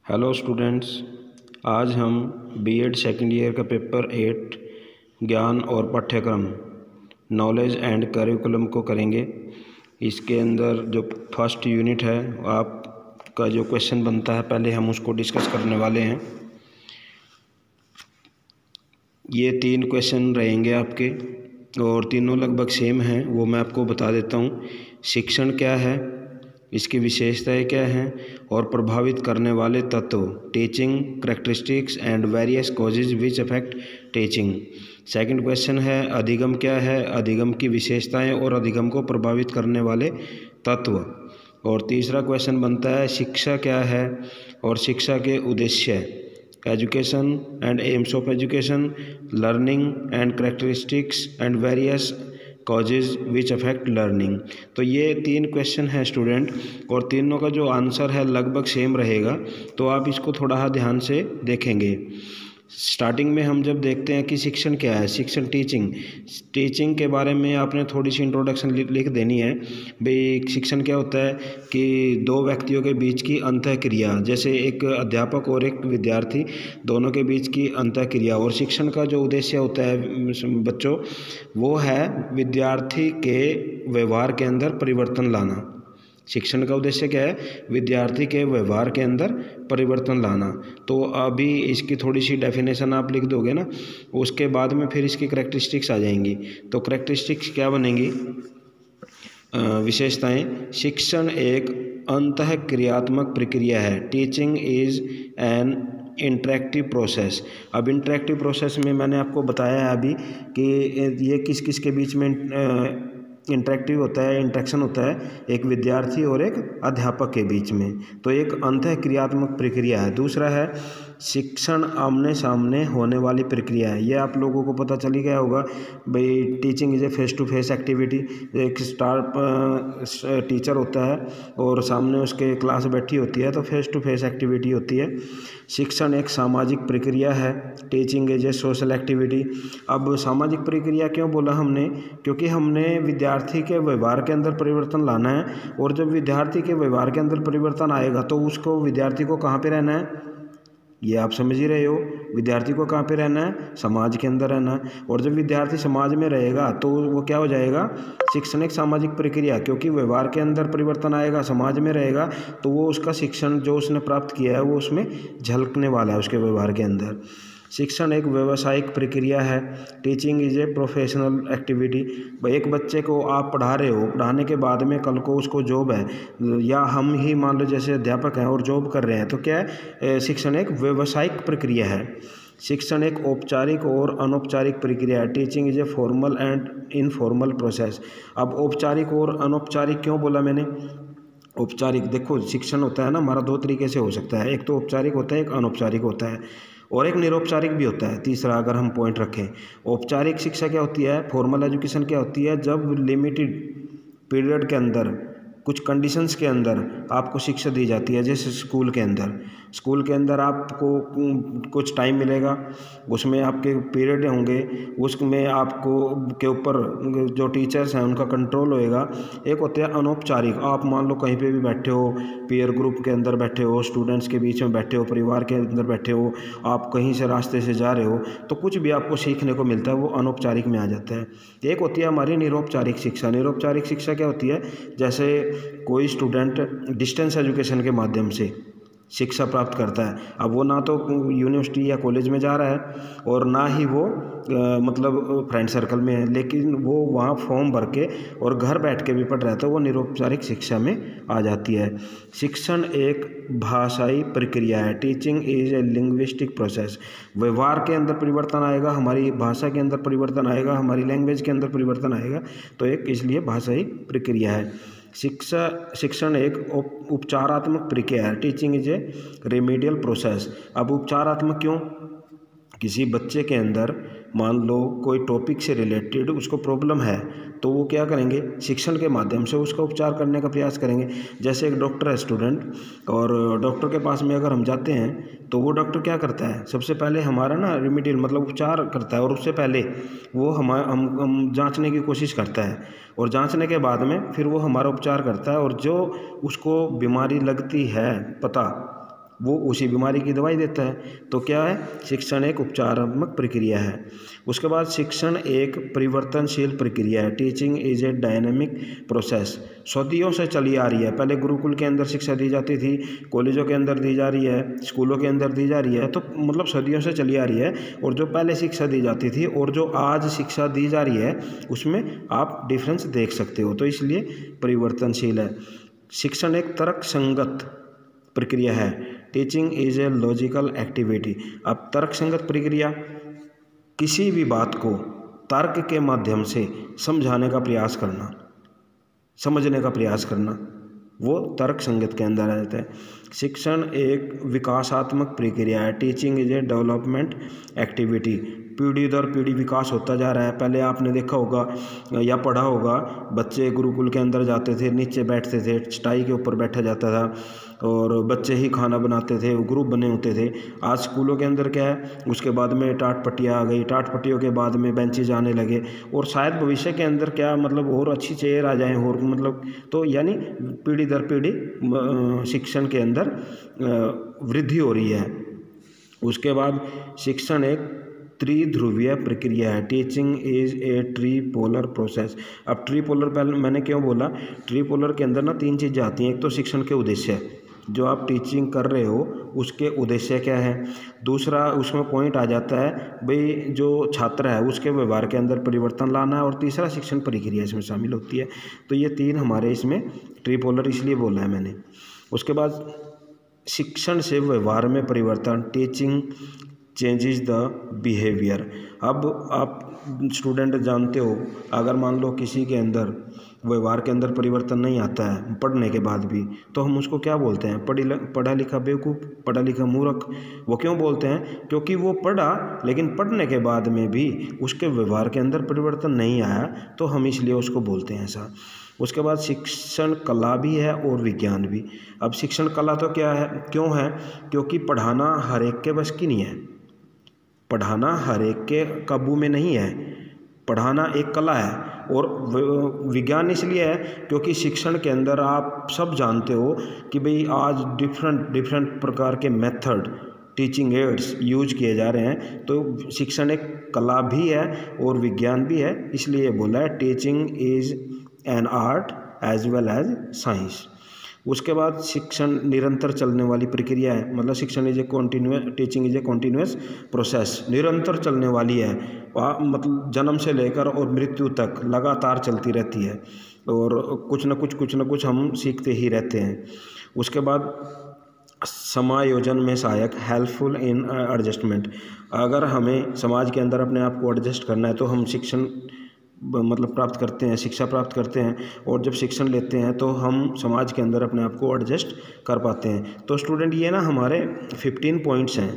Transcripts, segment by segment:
Hello students, आज हम BEd second year का पेपर 8 ज्ञान और पाठ्यक्रम नॉलेज एंड करिकुलम को करेंगे। इसके अंदर जो फर्स्ट यूनिट है आपका जो क्वेश्चन बनता है पहले हम उसको डिस्कस करने वाले हैं। ये 3 क्वेश्चन रहेंगे आपके और तीनों लगभग सेम हैं, वो मैं आपको बता देता हूँ। शिक्षण क्या है, इसकी विशेषताएं क्या हैं और प्रभावित करने वाले तत्व, teaching characteristics and various causes which affect teaching. Second question है अधिगम क्या है, अधिगम की विशेषताएं और अधिगम को प्रभावित करने वाले तत्व। और तीसरा क्वेश्चन बनता है शिक्षा क्या है और शिक्षा के उद्देश्य, education and AIIMS of education, learning and characteristics and various causes which affect learning. तो ये 3 क्वेश्चन हैं स्टूडेंट, और तीनों का जो आंसर है लगभग सेम रहेगा, तो आप इसको थोड़ा ध्यान से देखेंगे। स्टार्टिंग में हम जब देखते हैं कि शिक्षण क्या है, शिक्षण टीचिंग के बारे में आपने थोड़ी सी इंट्रोडक्शन लिख देनी है। भाई शिक्षण क्या होता है कि 2 व्यक्तियों के बीच की अंतःक्रिया, जैसे एक अध्यापक और एक विद्यार्थी, दोनों के बीच की अंतःक्रिया। और शिक्षण का जो उद्देश्य होता है बच्चों, वो है विद्यार्थी के व्यवहार के अंदर परिवर्तन लाना। शिक्षण का उद्देश्य क्या है, विद्यार्थी के व्यवहार के अंदर परिवर्तन लाना। तो अभी इसकी थोड़ी सी डेफिनेशन आप लिख दोगे ना, उसके बाद में फिर इसकी करैक्टरिस्टिक्स आ जाएंगी। तो करैक्टरिस्टिक्स क्या बनेंगी, विशेषताएं। शिक्षण एक अंतःक्रियात्मक प्रक्रिया है। Teaching is N interactive process. अब इंटरेक्टिव प्रोसेस में मैंने आपको बताया है अभी कि ये किस किस के बीच में इंटरेक्टिव होता है, इंटरेक्शन होता है, एक विद्यार्थी और एक अध्यापक के बीच में। तो एक अंतःक्रियात्मक प्रक्रिया है। दूसरा है शिक्षण आमने सामने होने वाली प्रक्रिया है। ये आप लोगों को पता चल ही गया होगा भाई, teaching is a face to face activity. एक टीचर होता है और सामने उसके क्लास बैठी होती है, तो फेस टू फेस एक्टिविटी होती है। शिक्षण एक सामाजिक प्रक्रिया है। Teaching is A social activity. अब सामाजिक प्रक्रिया क्यों बोला हमने, क्योंकि हमने विद्यार्थी के व्यवहार के अंदर परिवर्तन लाना है, और जब विद्यार्थी के व्यवहार के अंदर परिवर्तन आएगा तो उसको, विद्यार्थी को कहाँ पे रहना है, ये आप समझ ही रहे हो। विद्यार्थी को कहाँ पे रहना है, समाज के अंदर रहना है। और जब विद्यार्थी समाज में रहेगा तो वो क्या हो जाएगा, शिक्षण एक सामाजिक प्रक्रिया, क्योंकि व्यवहार के अंदर परिवर्तन आएगा, समाज में रहेगा, तो वो उसका शिक्षण जो उसने प्राप्त किया है वो उसमें झलकने वाला है उसके व्यवहार के अंदर। शिक्षण एक व्यावसायिक प्रक्रिया है। Teaching is a professional activity. एक बच्चे को आप पढ़ा रहे हो, पढ़ाने के बाद में कल को उसको जॉब है, या हम ही मान लो जैसे अध्यापक हैं और जॉब कर रहे हैं, तो क्या है, शिक्षण एक व्यावसायिक प्रक्रिया है। शिक्षण एक औपचारिक और अनौपचारिक प्रक्रिया है। Teaching is a formal and informal process. अब औपचारिक और अनौपचारिक क्यों बोला मैंने, औपचारिक देखो शिक्षण होता है ना हमारा 2 तरीके से हो सकता है, एक तो औपचारिक होता है, एक अनौपचारिक होता है, और एक निरौपचारिक भी होता है। तीसरा अगर हम पॉइंट रखें, औपचारिक शिक्षा क्या होती है, फॉर्मल एजुकेशन क्या होती है, जब लिमिटेड पीरियड के अंदर कुछ कंडीशंस के अंदर आपको शिक्षा दी जाती है। जैसे स्कूल के अंदर आपको कुछ टाइम मिलेगा, उसमें आपके पीरियड होंगे, उसमें आपको के ऊपर जो टीचर्स हैं उनका कंट्रोल होएगा। एक होता है अनौपचारिक, आप मान लो कहीं पे भी बैठे हो, पीयर ग्रुप के अंदर बैठे हो, स्टूडेंट्स के बीच में बैठे हो, परिवार के अंदर बैठे हो, आप कहीं से रास्ते से जा रहे हो, तो कुछ भी आपको सीखने को मिलता है, वो अनौपचारिक में आ जाता है। एक होती है हमारी निरौपचारिक शिक्षा। निरौपचारिक शिक्षा क्या होती है, जैसे कोई स्टूडेंट डिस्टेंस एजुकेशन के माध्यम से शिक्षा प्राप्त करता है। अब वो ना तो यूनिवर्सिटी या कॉलेज में जा रहा है और ना ही वो मतलब फ्रेंड सर्कल में है, लेकिन वो वहाँ फॉर्म भर के और घर बैठ के भी पढ़ रहा है, तो वो निरौपचारिक शिक्षा में आ जाती है। शिक्षण एक भाषाई प्रक्रिया है। Teaching is A linguistic process. व्यवहार के अंदर परिवर्तन आएगा, हमारी भाषा के अंदर परिवर्तन आएगा, हमारी लैंग्वेज के अंदर परिवर्तन आएगा, तो एक इसलिए भाषाई प्रक्रिया है। शिक्षण एक उपचारात्मक प्रक्रिया है। Teaching is A remedial process. अब उपचारात्मक क्यों, किसी बच्चे के अंदर मान लो कोई टॉपिक से रिलेटेड उसको प्रॉब्लम है, तो वो क्या करेंगे, शिक्षण के माध्यम से उसका उपचार करने का प्रयास करेंगे। जैसे एक डॉक्टर है स्टूडेंट, और डॉक्टर के पास में अगर हम जाते हैं तो वो डॉक्टर क्या करता है, सबसे पहले हमारा ना रेमेडियल मतलब उपचार करता है, और उससे पहले वो हम जांचने की कोशिश करता है, और जांचने के बाद में फिर वो हमारा उपचार करता है। और जो उसको बीमारी लगती है, पता वो उसी बीमारी की दवाई देता है। तो क्या है, शिक्षण एक उपचारात्मक प्रक्रिया है। उसके बाद शिक्षण एक परिवर्तनशील प्रक्रिया है। Teaching is A dynamic process. सदियों से चली आ रही है। पहले गुरुकुल के अंदर शिक्षा दी जाती थी, कॉलेजों के अंदर दी जा रही है, स्कूलों के अंदर दी जा रही है, तो मतलब सदियों से चली आ रही है। और जो पहले शिक्षा दी जाती थी और जो आज शिक्षा दी जा रही है उसमें आप डिफरेंस देख सकते हो। तो इसलिए परिवर्तनशील है। शिक्षण एक तर्क संगत प्रक्रिया है। Teaching is a logical activity. अब तर्क संगत प्रक्रिया, किसी भी बात को तर्क के माध्यम से समझाने का प्रयास करना, समझने का प्रयास करना, वो तर्क संगत के अंदर आ जाता है। शिक्षण एक विकासात्मक प्रक्रिया है। Teaching is A development activity. पीढ़ी दर पीढ़ी विकास होता जा रहा है। पहले आपने देखा होगा या पढ़ा होगा, बच्चे गुरुकुल के अंदर जाते थे, नीचे बैठते थे, चटाई के ऊपर बैठा जाता था और बच्चे ही खाना बनाते थे, ग्रुप बने होते थे। आज स्कूलों के अंदर क्या है, उसके बाद में टाट पट्टियाँ आ गई, टाट पट्टियों के बाद में बेंचेज आने लगे और शायद भविष्य के अंदर क्या मतलब और अच्छी चेयर आ जाएँ और मतलब, तो यानी पीढ़ी दर पीढ़ी शिक्षण के अंदर वृद्धि हो रही है। उसके बाद शिक्षण एक त्रिध्रुवीय प्रक्रिया है। Teaching is a tripolar process. अब ट्रीपोलर पहले मैंने क्यों बोला, ट्रीपोलर के अंदर ना 3 चीज़ें आती हैं। एक तो शिक्षण के उद्देश्य, जो आप टीचिंग कर रहे हो उसके उद्देश्य क्या है। दूसरा उसमें पॉइंट आ जाता है भाई जो छात्र है उसके व्यवहार के अंदर परिवर्तन लाना है। और तीसरा शिक्षण प्रक्रिया इसमें शामिल होती है। तो ये 3 हमारे इसमें ट्रीपोलर इसलिए बोला है मैंने। उसके बाद शिक्षण से व्यवहार में परिवर्तन। Teaching changes the behaviour. अब आप स्टूडेंट जानते हो, अगर मान लो किसी के अंदर व्यवहार के अंदर परिवर्तन नहीं आता है पढ़ने के बाद भी, तो हम उसको क्या बोलते हैं, पढ़ा लिखा बेवकूफ़, पढ़ा लिखा मूर्ख। वो क्यों बोलते हैं, क्योंकि वो पढ़ा लेकिन पढ़ने के बाद में भी उसके व्यवहार के अंदर परिवर्तन नहीं आया, तो हम इसलिए उसको बोलते हैं ऐसा। उसके बाद शिक्षण कला भी है और विज्ञान भी। अब शिक्षण कला तो क्या है, क्यों है, क्योंकि पढ़ाना हर एक के बस की नहीं है, पढ़ाना हर एक के काबू में नहीं है, पढ़ाना एक कला है। और विज्ञान इसलिए है क्योंकि शिक्षण के अंदर आप सब जानते हो कि भाई आज डिफरेंट प्रकार के मेथड, टीचिंग एड्स यूज किए जा रहे हैं। तो शिक्षण एक कला भी है और विज्ञान भी है, इसलिए बोला है teaching is an art as well as science. उसके बाद शिक्षण निरंतर चलने वाली प्रक्रिया है। मतलब शिक्षण is a continuous, teaching is a continuous process, निरंतर चलने वाली है। मतलब जन्म से लेकर और मृत्यु तक लगातार चलती रहती है और कुछ न कुछ हम सीखते ही रहते हैं। उसके बाद समायोजन में सहायक, हेल्पफुल इन एडजस्टमेंट। अगर हमें समाज के अंदर अपने आप को एडजस्ट करना है तो हम शिक्षण मतलब प्राप्त करते हैं, शिक्षा प्राप्त करते हैं। और जब शिक्षण लेते हैं तो हम समाज के अंदर अपने आप को एडजस्ट कर पाते हैं। तो स्टूडेंट ये ना हमारे 15 पॉइंट्स हैं।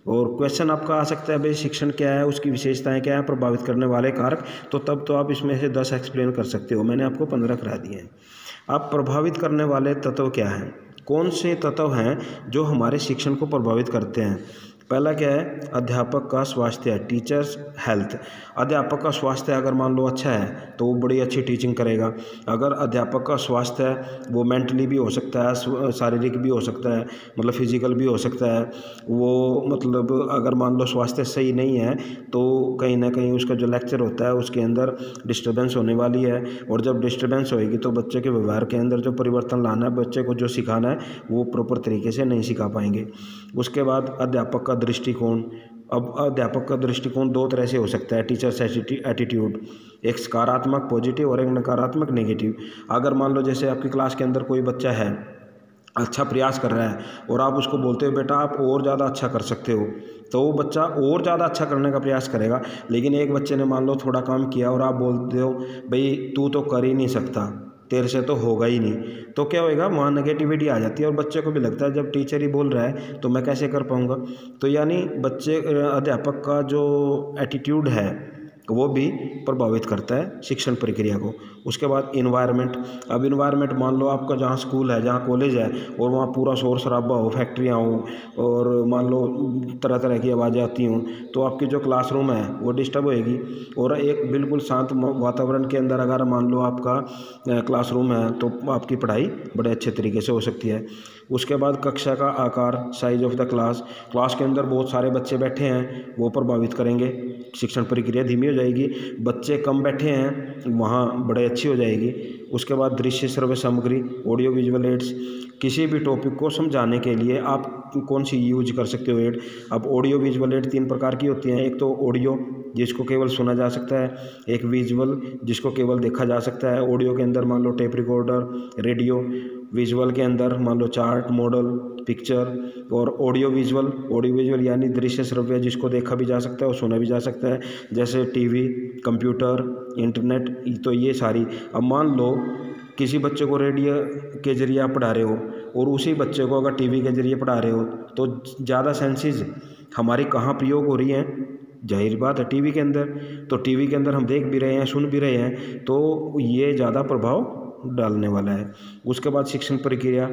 और क्वेश्चन आपका आ सकता है भाई शिक्षण क्या है, उसकी विशेषताएं क्या है, प्रभावित करने वाले कारक, तो तब तो आप इसमें से 10 एक्सप्लेन कर सकते हो। मैंने आपको 15 करा दिए हैं। अब प्रभावित करने वाले तत्व क्या हैं, कौन से तत्व हैं जो हमारे शिक्षण को प्रभावित करते हैं। पहला क्या है, अध्यापक का स्वास्थ्य, टीचर्स हेल्थ। अध्यापक का स्वास्थ्य अगर मान लो अच्छा है तो वो बड़ी अच्छी टीचिंग करेगा। अगर अध्यापक का स्वास्थ्य है वो मेंटली भी हो सकता है, शारीरिक भी हो सकता है, मतलब फिजिकल भी हो सकता है। वो मतलब अगर मान लो स्वास्थ्य सही नहीं है तो कहीं ना कहीं उसका जो लेक्चर होता है उसके अंदर डिस्टर्बेंस होने वाली है। और जब डिस्टर्बेंस होएगी तो बच्चे के व्यवहार के अंदर जो परिवर्तन लाना है, बच्चे को जो सिखाना है वो प्रॉपर तरीके से नहीं सिखा पाएंगे। उसके बाद अध्यापक का दृष्टिकोण। अब अध्यापक का दृष्टिकोण 2 तरह से हो सकता है, टीचर्स एटीट्यूड, एक सकारात्मक पॉजिटिव और एक नकारात्मक नेगेटिव। अगर मान लो जैसे आपकी क्लास के अंदर कोई बच्चा है, अच्छा प्रयास कर रहा है और आप उसको बोलते हो बेटा आप और ज़्यादा अच्छा कर सकते हो, तो वो बच्चा और ज़्यादा अच्छा करने का प्रयास करेगा। लेकिन एक बच्चे ने मान लो थोड़ा काम किया और आप बोलते हो भाई तू तो कर ही नहीं सकता, तेरे से तो होगा ही नहीं, तो क्या होएगा, वहाँ नेगेटिविटी आ जाती है और बच्चे को भी लगता है जब टीचर ही बोल रहा है तो मैं कैसे कर पाऊँगा। तो यानी बच्चे अध्यापक का जो एटीट्यूड है वो भी प्रभावित करता है शिक्षण प्रक्रिया को। उसके बाद इन्वायरमेंट। अब इन्वायरमेंट मान लो आपका जहाँ स्कूल है, जहाँ कॉलेज है, और वहाँ पूरा शोर शराबा हो, फैक्ट्रियाँ हो, और मान लो तरह तरह की आवाज़ें आती हों, तो आपकी जो क्लासरूम है वो डिस्टर्ब होएगी। और एक बिल्कुल शांत वातावरण के अंदर अगर मान लो आपका क्लासरूम है तो आपकी पढ़ाई बड़े अच्छे तरीके से हो सकती है। उसके बाद कक्षा का आकार, साइज ऑफ द क्लास के अंदर बहुत सारे बच्चे बैठे हैं, वो प्रभावित करेंगे, शिक्षण प्रक्रिया धीमी हो जाएगी। बच्चे कम बैठे हैं, वहाँ बड़े अच्छी हो जाएगी। उसके बाद दृश्य श्रव्य सामग्री, ऑडियो विजुअल एड्स। किसी भी टॉपिक को समझाने के लिए आप कौन सी यूज कर सकते हो एड। अब ऑडियो विजुअल एड 3 प्रकार की होती हैं। एक तो ऑडियो जिसको केवल सुना जा सकता है, एक विजुअल जिसको केवल देखा जा सकता है। ऑडियो के अंदर मान लो टेप रिकॉर्डर, रेडियो। विजुअल के अंदर मान लो चार्ट, मॉडल, पिक्चर। और ऑडियो विजुअल यानी दृश्य श्रव्य जिसको देखा भी जा सकता है और सुना भी जा सकता है, जैसे टीवी, कंप्यूटर, इंटरनेट। तो ये सारी। अब मान लो किसी बच्चे को रेडियो के जरिए आप पढ़ा रहे हो और उसी बच्चे को अगर टीवी के जरिए पढ़ा रहे हो तो ज़्यादा सेंसेस हमारी कहाँ प्रयोग हो रही हैं? जाहिर बात है टीवी के अंदर। तो टीवी के अंदर हम देख भी रहे हैं, सुन भी रहे हैं, तो ये ज़्यादा प्रभाव डालने वाला है। उसके बाद शिक्षण प्रक्रिया,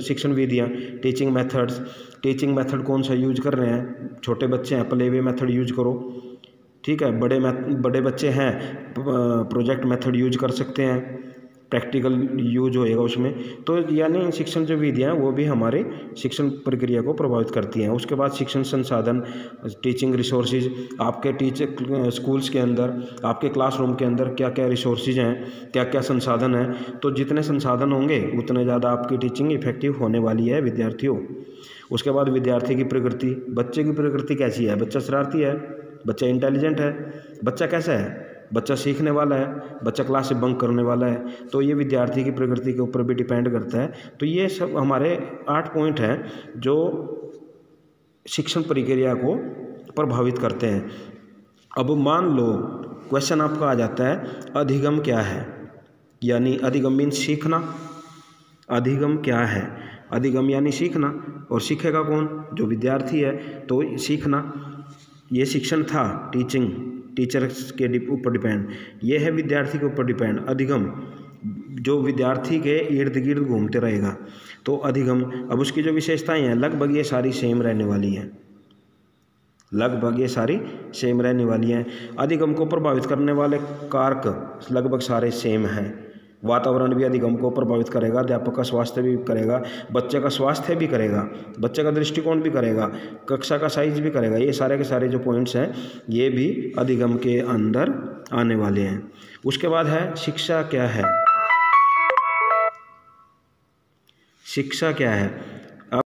शिक्षण विधियाँ, टीचिंग टीचिंग मेथड कौन सा यूज कर रहे हैं? छोटे बच्चे हैं, प्ले वे मेथड यूज करो, ठीक है। बड़े बच्चे हैं, प्रोजेक्ट मेथड यूज कर सकते हैं, प्रैक्टिकल यूज होएगा उसमें। तो यानी शिक्षण जो विधियाँ हैं वो भी हमारे शिक्षण प्रक्रिया को प्रभावित करती हैं। उसके बाद शिक्षण संसाधन, टीचिंग रिसोर्सेज। आपके स्कूल्स के अंदर, आपके क्लासरूम के अंदर क्या क्या रिसोर्सेज हैं, क्या क्या संसाधन हैं। तो जितने संसाधन होंगे उतने ज़्यादा आपकी टीचिंग इफेक्टिव होने वाली है विद्यार्थियों। उसके बाद विद्यार्थी की प्रकृति। बच्चे की प्रकृति कैसी है? बच्चा शरारती है, बच्चा इंटेलिजेंट है, बच्चा कैसा है? बच्चा सीखने वाला है, बच्चा क्लास से बंक करने वाला है। तो ये विद्यार्थी की प्रकृति के ऊपर भी डिपेंड करता है। तो ये सब हमारे 8 पॉइंट हैं जो शिक्षण प्रक्रिया को प्रभावित करते हैं। अब मान लो क्वेश्चन आपका आ जाता है, अधिगम क्या है? यानी अधिगम मीन्स सीखना। अधिगम क्या है? अधिगम यानी सीखना। और सीखेगा कौन? जो विद्यार्थी है। तो सीखना ये शिक्षण था, टीचर्स के ऊपर डिपेंड। ये है विद्यार्थी के ऊपर डिपेंड। अधिगम जो विद्यार्थी के इर्द गिर्द घूमते रहेगा, तो अधिगम। अब उसकी जो विशेषताएं हैं लगभग ये सारी सेम रहने वाली हैं, अधिगम को प्रभावित करने वाले कारक लगभग सारे सेम हैं। वातावरण भी अधिगम को प्रभावित करेगा, अध्यापक का स्वास्थ्य भी करेगा, बच्चे का स्वास्थ्य भी करेगा, बच्चे का दृष्टिकोण भी करेगा, कक्षा का साइज भी करेगा। ये सारे के सारे जो पॉइंट्स हैं ये भी अधिगम के अंदर आने वाले हैं। उसके बाद है शिक्षा क्या है? शिक्षा क्या है?